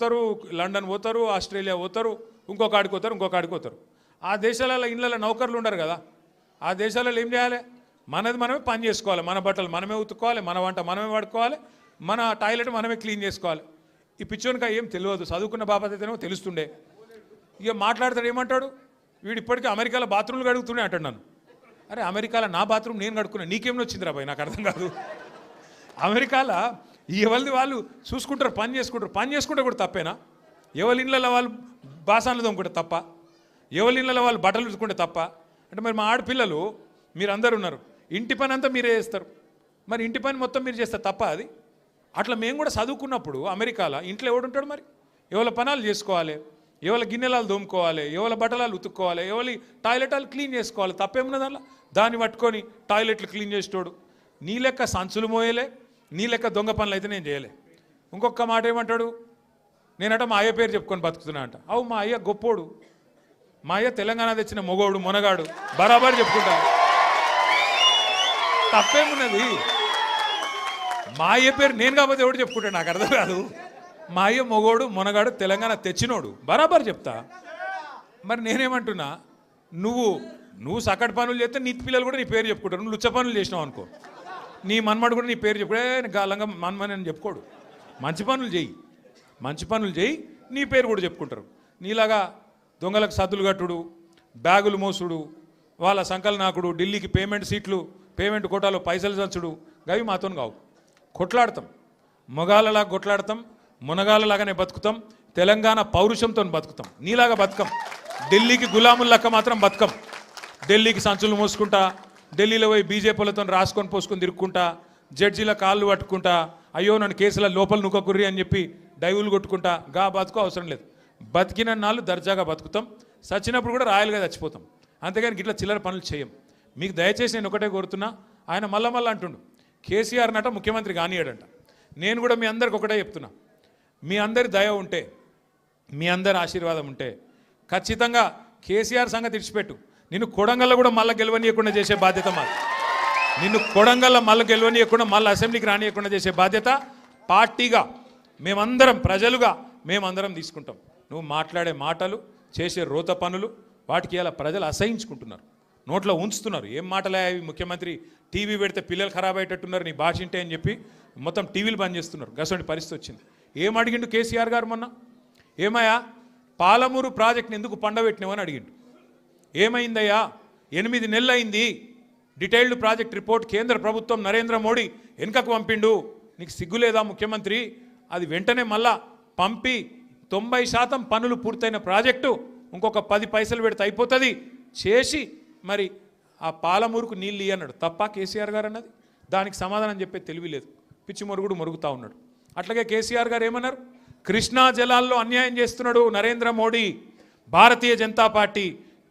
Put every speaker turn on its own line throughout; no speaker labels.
పోతారు, లండన్ పోతారు, ఆస్ట్రేలియా పోతారు, ఇంకొక ఆడికి పోతారు. ఆ దేశాలలో ఇళ్ళలో నౌకర్లు ఉండరు కదా. ఆ దేశాలలో ఏం చేయాలి? మనది మనమే పని చేసుకోవాలి, మన బట్టలు మనమే ఉతుక్కోవాలి, మన వంట మనమే వాడుకోవాలి, మన టాయిలెట్ మనమే క్లీన్ చేసుకోవాలి. ఈ పిచ్చోనికా ఏం తెలియదు, చదువుకున్న బాపత అయితేనేమో తెలుస్తుండే. ఇక మాట్లాడతాడు, ఏమంటాడు వీడు, ఇప్పటికీ అమెరికాలో బాత్రూమ్లు కడుగుతూనే అంటాడు నన్ను. అరే అమెరికాలో నా బాత్రూమ్ నేను కడుక్కున్నా, నీకేమో వచ్చిందిరా భయ్, నాకు అర్థం కాదు. అమెరికాలో ఎవరిది వాళ్ళు చూసుకుంటారు, పని చేసుకుంటే కూడా తప్పేనా? ఎవరి ఇళ్ళలో వాళ్ళు బాసాన్లు తోముకుంటే తప్ప, ఎవరి ఇళ్ళలో వాళ్ళు బట్టలు ఉతుకుంటే తప్ప? అంటే మరి మా ఆడపిల్లలు మీరు అందరు ఉన్నారు, ఇంటి పని అంతా మీరే చేస్తారు, మరి ఇంటి పని మొత్తం మీరు చేస్తారు తప్ప అది? అట్లా మేము కూడా చదువుకున్నప్పుడు అమెరికాలో ఇంట్లో ఎవడుంటాడు మరి? ఎవరి పనాలు చేసుకోవాలి, ఎవరి గిన్నెలాలు దోముకోవాలి, ఎవరి బట్టలాలు ఉతుక్కోవాలి, ఎవరి టాయిలెటాలు క్లీన్ చేసుకోవాలి, తప్పేమున్నది అలా? దాన్ని పట్టుకొని టాయిలెట్లు క్లీన్ చేసేటోడు నీ లెక్క సంచులు మోయలే, నీ లెక్క దొంగ పనులు అయితే నేను చేయలే. ఇంకొక మాట ఏమంటాడు, నేనట మా అయ్య పేరు చెప్పుకొని బతుకుతున్నా అంట. అవు మా అయ్య గొప్పోడు, మా అయ్య తెలంగాణ తెచ్చిన మొగోడు మునగాడు, బరాబర్ చెప్పుకుంటాను, తప్పేమున్నది? మా అయ్య పేరు నేను కాకపోతే ఎవడు చెప్పుకుంటాడు, నాకు అర్థం కాదు. మా అయ్య మొగోడు మునగాడు తెలంగాణ తెచ్చినోడు, బరాబర్ చెప్తా. మరి నేనేమంటున్నా, నువ్వు సకట్ పనులు చేస్తే నీ పిల్లలు కూడా నీ పేరు చెప్పుకుంటారు. నువ్వు లుచ్చ పనులు చేసినావు అనుకో, నీ మన్మడు కూడా నీ పేరు చెప్పుడే గాలంగా మన్మని అని చెప్పుకోడు. మంచి పనులు చేయి, నీ పేరు కూడా చెప్పుకుంటారు. నీలాగా దొంగలకు సద్దులు కట్టుడు, బ్యాగులు మోసుడు, వాళ్ళ సంకల్ నాకుడు, ఢిల్లీకి పేమెంట్ కోటాలో పైసలు చచ్చుడు, గవి మాతో కావు. కొట్లాడతాం, మొగాళ్ళలాగా కొట్లాడతాం, మునగాళ్ళలాగానే బతుకుతాం, తెలంగాణ పౌరుషంతో బతుకుతాం. నీలాగా బతుకం, ఢిల్లీకి గులాములక్క మాత్రం బతుకం. ఢిల్లీకి సంచులు మోసుకుంటా, ఢిల్లీలో పోయి బీజేపీలతో రాసుకొని పోసుకొని తిరుక్కుంటా, జడ్జీల కాళ్ళు పట్టుకుంటా, అయ్యో నన్ను కేసుల లోపల నుక్కకుర్రి అని చెప్పి డైవులు కొట్టుకుంటా, గా బతుకు అవసరం లేదు. బతికిన నాళ్ళు దర్జాగా బతుకుతాం, చచ్చినప్పుడు కూడా రాయలుగా చచ్చిపోతాం. అంతేగాని ఇట్లా చిల్లర పనులు చేయం. మీకు దయచేసి నేను ఒకటే కోరుతున్నా, ఆయన మళ్ళా అంటుండు కేసీఆర్ నట ముఖ్యమంత్రి కానియాడంట. నేను కూడా మీ అందరికి ఒకటే చెప్తున్నా, మీ అందరి దయ ఉంటే, మీ అందరి ఆశీర్వాదం ఉంటే ఖచ్చితంగా కేసీఆర్ సంగతి ఇడిచిపెట్టు, నిన్ను కొడంగల్లో కూడా మళ్ళీ గెలవనీయకుండా చేసే బాధ్యత మాది. నిన్ను కొడంగల్లో మళ్ళీ గెలవనీయకుండా మళ్ళీ అసెంబ్లీకి రానియకుండా చేసే బాధ్యత పార్టీగా మేమందరం, ప్రజలుగా మేమందరం తీసుకుంటాం. నువ్వు మాట్లాడే మాటలు, చేసే రోత పనులు, వాటికి ఇలా ప్రజలు అసహించుకుంటున్నారు, నోట్లో ఉంచుతున్నారు. ఏం మాటలే అవి, ముఖ్యమంత్రి టీవీ పెడితే పిల్లలు ఖరాబ్ అయ్యేటట్టున్నారు నీ భాష ఇంటే అని చెప్పి మొత్తం టీవీలు బంద్ చేస్తున్నారు. గసంటి పరిస్థితి వచ్చింది. ఏం అడిగిండు కేసీఆర్ గారు మొన్న? ఏమయ్యా పాలమూరు ప్రాజెక్ట్ని ఎందుకు పండబెట్టినావని అడిగిండు. ఏమైందయ్యా, 8 నెలలు అయింది, డీటెయిల్డ్ ప్రాజెక్ట్ రిపోర్ట్ కేంద్ర ప్రభుత్వం నరేంద్ర మోడీ వెనుకకు పంపిండు, నీకు సిగ్గులేదా ముఖ్యమంత్రి? అది వెంటనే మళ్ళా పంపి 90% పనులు పూర్తయిన ప్రాజెక్టు ఇంకొక 10 పైసలు పెడితే అయిపోతుంది చేసి మరి ఆ పాలమూరుకు నీళ్ళు అన్నాడు. తప్ప కేసీఆర్ గారు అన్నది? దానికి సమాధానం చెప్పే తెలివి లేదు, పిచ్చి మొరుగుడు మొరుగుతూ ఉన్నాడు. అట్లాగే కేసీఆర్ గారు ఏమన్నారు, కృష్ణా జలాల్లో అన్యాయం చేస్తున్నాడు నరేంద్ర మోడీ, భారతీయ జనతా పార్టీ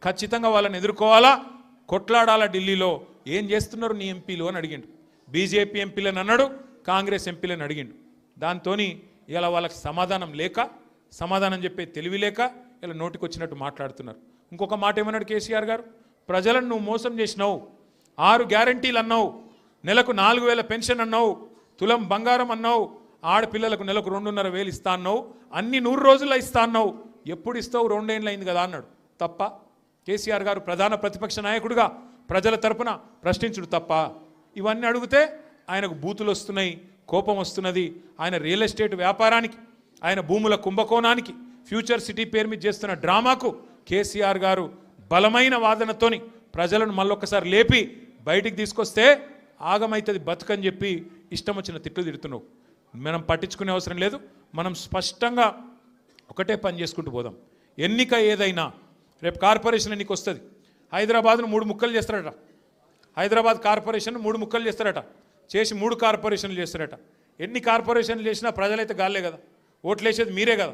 ఖచ్చితంగా వాళ్ళని ఎదుర్కోవాలా, కొట్లాడాలా, ఢిల్లీలో ఏం చేస్తున్నారు నీ ఎంపీలు అని అడిగిండు. బీజేపీ ఎంపీలను అన్నాడు, కాంగ్రెస్ ఎంపీలను అడిగిండు. దాంతో ఇలా వాళ్ళకి సమాధానం చెప్పే తెలివి లేక ఇలా నోటికి వచ్చినట్టు మాట్లాడుతున్నారు. ఇంకొక మాట ఏమన్నాడు కేసీఆర్ గారు, ప్రజలను నువ్వు మోసం చేసినావు, 6 గ్యారంటీలు అన్నావు, నెలకు 4,000 పెన్షన్ అన్నావు, తులం బంగారం అన్నావు, ఆడపిల్లలకు నెలకు 2,500 ఇస్తా అన్నావు, అన్ని 100 రోజుల్లో ఇస్తా అన్నావు, ఎప్పుడు ఇస్తావు? 2 ఏళ్ళు అయింది కదా అన్నాడు. తప్ప కేసీఆర్ గారు ప్రధాన ప్రతిపక్ష నాయకుడిగా ప్రజల తరపున ప్రశ్నించుడు తప్ప? ఇవన్నీ అడిగితే ఆయనకు బూతులు వస్తున్నాయి, కోపం వస్తున్నది. ఆయన రియల్ ఎస్టేట్ వ్యాపారానికి, ఆయన భూముల కుంభకోణానికి, ఫ్యూచర్ సిటీ పేరు మీద చేస్తున్న డ్రామాకు కేసీఆర్ గారు బలమైన వాదనతోని ప్రజలను మళ్ళొక్కసారి లేపి బయటికి తీసుకొస్తే ఆగమైతుంది బతుకని చెప్పి ఇష్టం వచ్చిన తిట్లు తిడుతున్నావు. మనం పట్టించుకునే అవసరం లేదు. మనం స్పష్టంగా ఒకటే పని చేసుకుంటూ పోదాం. ఎన్నిక ఏదైనా, రేపు కార్పొరేషన్ ఎన్నిక వస్తుంది, హైదరాబాద్ను 3 ముక్కలు చేస్తారట. హైదరాబాద్ కార్పొరేషన్ 3 ముక్కలు చేస్తారట, చేసి 3 కార్పొరేషన్లు చేస్తారట. ఎన్ని కార్పొరేషన్లు చేసినా ప్రజలైతే గాలే కదా, ఓట్లు వేసేది మీరే కదా.